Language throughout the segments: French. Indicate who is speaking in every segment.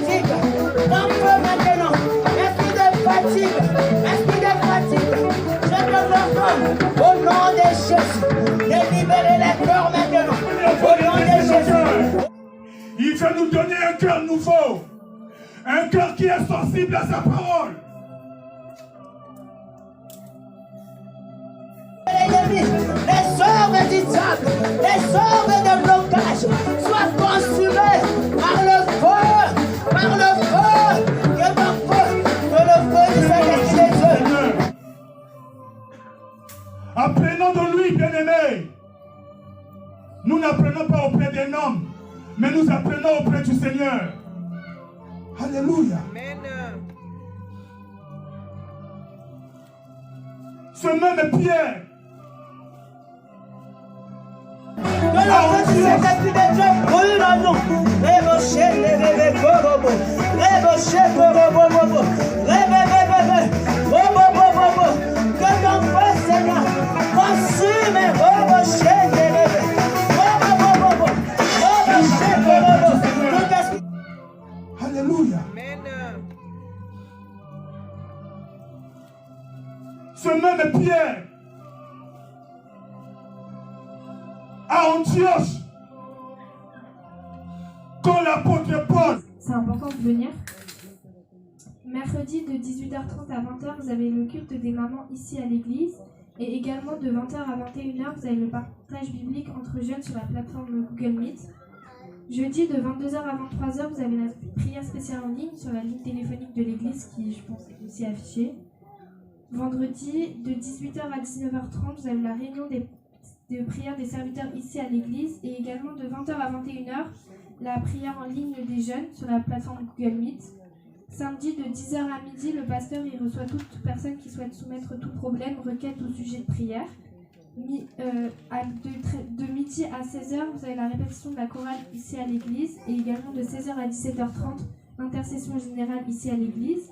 Speaker 1: fatigue, prends feu maintenant. Esprit de fatigue, je te l'ordonne au nom de Jésus. Délibérez les cœurs maintenant, au nom de Jésus.
Speaker 2: Il veut nous donner un cœur nouveau, un cœur qui est sensible à sa parole.
Speaker 1: Les œuvres du diable, les œuvres de blocage soient consumées par le feu, que le feu du Seigneur qui les œuvre.
Speaker 2: Apprenons de lui, bien-aimé. Nous n'apprenons pas auprès d'un homme, mais nous apprenons auprès du Seigneur. Alléluia.
Speaker 3: Amen.
Speaker 2: Ce même Pierre.
Speaker 1: Que la feu du Seigneur qui les œuvre brûle en nous. Rébocher les bébés gorobo. Rébocher gorobo. Que ton feu, Seigneur, consume et rébocher les bébés.
Speaker 2: Alléluia.
Speaker 3: Amen.
Speaker 2: Ce même Pierre à Antioche, quand l'apôtre Paul.
Speaker 4: C'est important de venir. Mercredi de 18h30 à 20h, vous avez le culte des mamans ici à l'église. Et également de 20h à 21h, vous avez le partage biblique entre jeunes sur la plateforme Google Meet. Jeudi de 22h à 23h, vous avez la prière spéciale en ligne sur la ligne téléphonique de l'église qui, je pense, est aussi affichée. Vendredi de 18h à 19h30, vous avez la réunion de prière des serviteurs ici à l'église. Et également de 20h à 21h, la prière en ligne des jeunes sur la plateforme Google Meet. Samedi de 10h à midi, le pasteur y reçoit toute personne qui souhaite soumettre tout problème, requête ou sujet de prière. De midi à 16h, vous avez la répétition de la chorale ici à l'église. Et également de 16h à 17h30, l'intercession générale ici à l'église.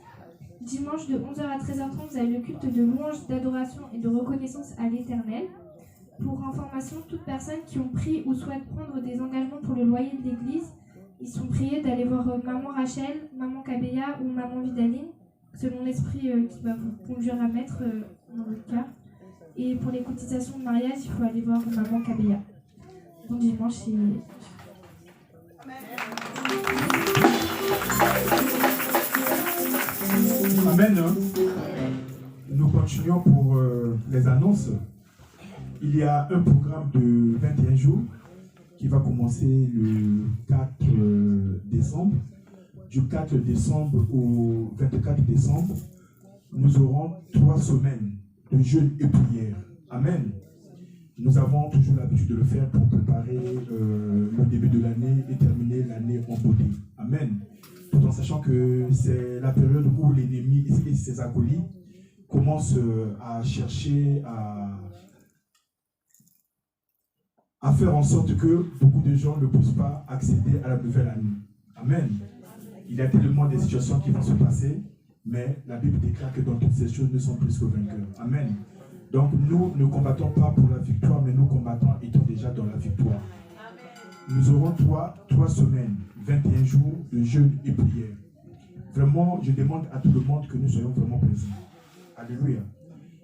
Speaker 4: Dimanche de 11h à 13h30, vous avez le culte de louange, d'adoration et de reconnaissance à l'Éternel. Pour information, toutes personnes qui ont pris ou souhaitent prendre des engagements pour le loyer de l'église, ils sont priés d'aller voir Maman Rachel, Maman Kabeya ou Maman Vidaline, selon l'esprit qui va vous conduire à mettre dans le cas. Et pour les cotisations de mariage, il faut aller voir Maman Kabeya. Bon dimanche et...
Speaker 2: Amen. Nous continuons pour les annonces. Il y a un programme de 21 jours qui va commencer le 4 décembre. Du 4 décembre au 24 décembre, nous aurons 3 semaines de jeûne et prière. Amen. Nous avons toujours l'habitude de le faire pour préparer le début de l'année et terminer l'année en beauté. Amen. Tout en sachant que c'est la période où l'ennemi et ses acolytes commencent à chercher à faire en sorte que beaucoup de gens ne puissent pas accéder à la nouvelle année. Amen. Il y a tellement de situations qui vont se passer, mais la Bible déclare que dans toutes ces choses, nous sommes plus que vainqueurs. Amen. Donc nous ne combattons pas pour la victoire, mais nous combattons étant déjà dans la victoire. Nous aurons 3 semaines, 21 jours de jeûne et prière. Vraiment, je demande à tout le monde que nous soyons vraiment présents. Alléluia.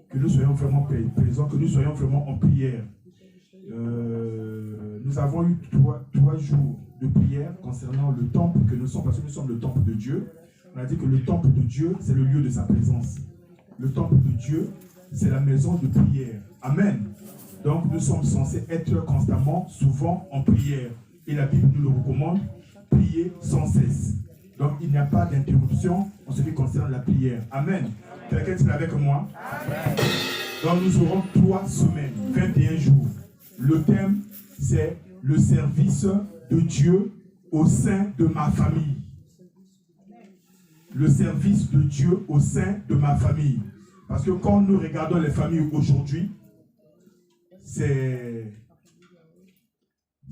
Speaker 2: Que nous soyons vraiment présents, que nous soyons vraiment en prière. Nous avons eu 3 jours de prière concernant le temple que nous sommes, parce que nous sommes le temple de Dieu. On a dit que le temple de Dieu, c'est le lieu de sa présence. Le temple de Dieu, c'est la maison de prière. Amen. Donc nous sommes censés être constamment, souvent en prière. Et la Bible nous le recommande, prier sans cesse. Donc il n'y a pas d'interruption en ce qui concerne la prière. Amen. Quelqu'un est avec moi? Amen. Donc nous aurons 3 semaines, 21 jours. Le thème, c'est le service de Dieu au sein de ma famille. Le service de Dieu au sein de ma famille. Parce que quand nous regardons les familles aujourd'hui, c'est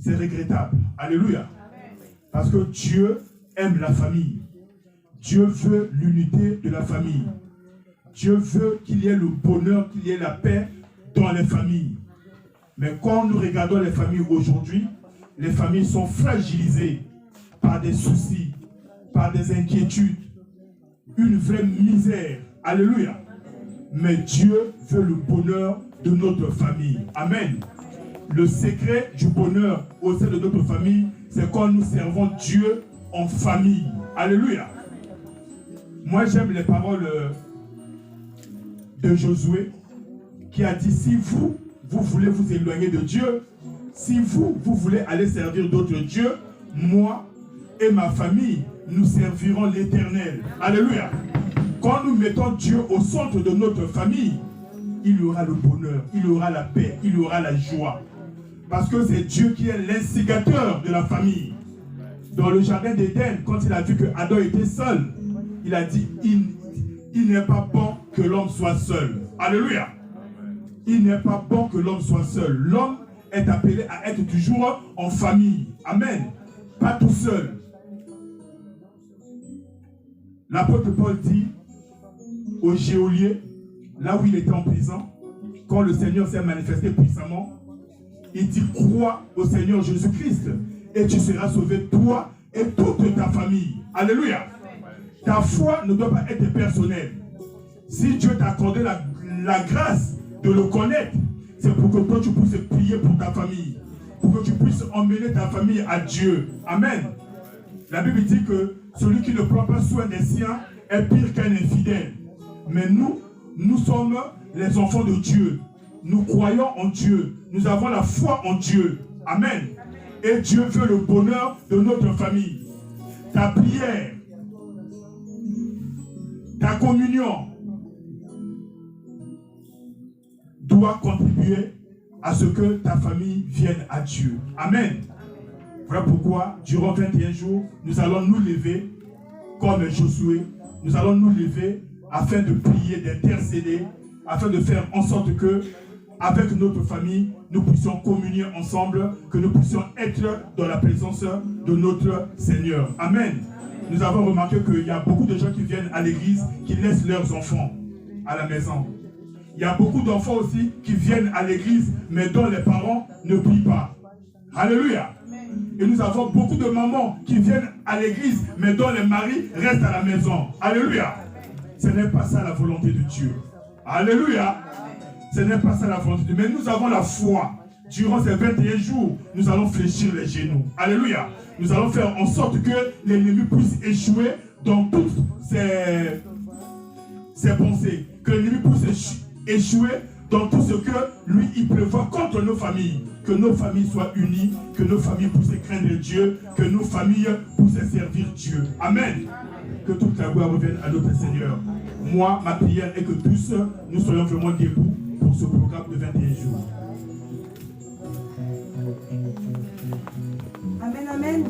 Speaker 2: regrettable. Alléluia. Parce que Dieu aime la famille. Dieu veut l'unité de la famille. Dieu veut qu'il y ait le bonheur, qu'il y ait la paix dans les familles. Mais quand nous regardons les familles aujourd'hui, les familles sont fragilisées par des soucis, par des inquiétudes, une vraie misère. Alléluia. Mais Dieu veut le bonheur de notre famille. Amen. Le secret du bonheur au sein de notre famille, c'est quand nous servons Dieu en famille. Alléluia. Moi, j'aime les paroles de Josué qui a dit, si vous voulez vous éloigner de Dieu, si vous voulez aller servir d'autres dieux, moi et ma famille, nous servirons l'Éternel. Alléluia. Quand nous mettons Dieu au centre de notre famille, il y aura le bonheur, il y aura la paix, il y aura la joie. Parce que c'est Dieu qui est l'instigateur de la famille. Dans le jardin d'Éden, quand il a vu que Adam était seul, il a dit, il n'est pas bon que l'homme soit seul. Alléluia. Il n'est pas bon que l'homme soit seul. L'homme est appelé à être toujours en famille. Amen. Pas tout seul. L'apôtre Paul dit au geôlier, là où il était en prison, quand le Seigneur s'est manifesté puissamment, il dit, crois au Seigneur Jésus-Christ et tu seras sauvé, toi et toute ta famille. Alléluia. Ta foi ne doit pas être personnelle. Si Dieu t'a accordé la grâce de le connaître, c'est pour que toi tu puisses prier pour ta famille, pour que tu puisses emmener ta famille à Dieu. Amen. La Bible dit que celui qui ne prend pas soin des siens est pire qu'un infidèle. Mais nous sommes les enfants de Dieu. Nous croyons en Dieu. Nous avons la foi en Dieu. Amen. Et Dieu veut le bonheur de notre famille. Ta prière, ta communion doit contribuer à ce que ta famille vienne à Dieu. Amen. Voilà pourquoi, durant 21 jours, nous allons nous lever comme Josué. Nous allons nous lever afin de prier, d'intercéder, afin de faire en sorte que, avec notre famille, nous puissions communier ensemble, que nous puissions être dans la présence de notre Seigneur. Amen. Nous avons remarqué qu'il y a beaucoup de gens qui viennent à l'église, qui laissent leurs enfants à la maison. Il y a beaucoup d'enfants aussi qui viennent à l'église, mais dont les parents ne prient pas. Alléluia. Et nous avons beaucoup de mamans qui viennent à l'église, mais dont les maris restent à la maison. Alléluia. Ce n'est pas ça la volonté de Dieu. Alléluia. Ce n'est pas ça la volonté de Dieu. Mais nous avons la foi. Durant ces 21 jours, nous allons fléchir les genoux. Alléluia. Nous allons faire en sorte que l'ennemi puisse échouer dans toutes ses pensées. Que l'ennemi puisse échouer dans tout ce que lui, il prévoit contre nos familles. Que nos familles soient unies, que nos familles puissent craindre Dieu, que nos familles puissent servir Dieu. Amen. Que toute la gloire revienne à notre Seigneur. Moi, ma prière est que tous, nous soyons vraiment debout pour ce programme de 21 jours.
Speaker 3: Amen, amen.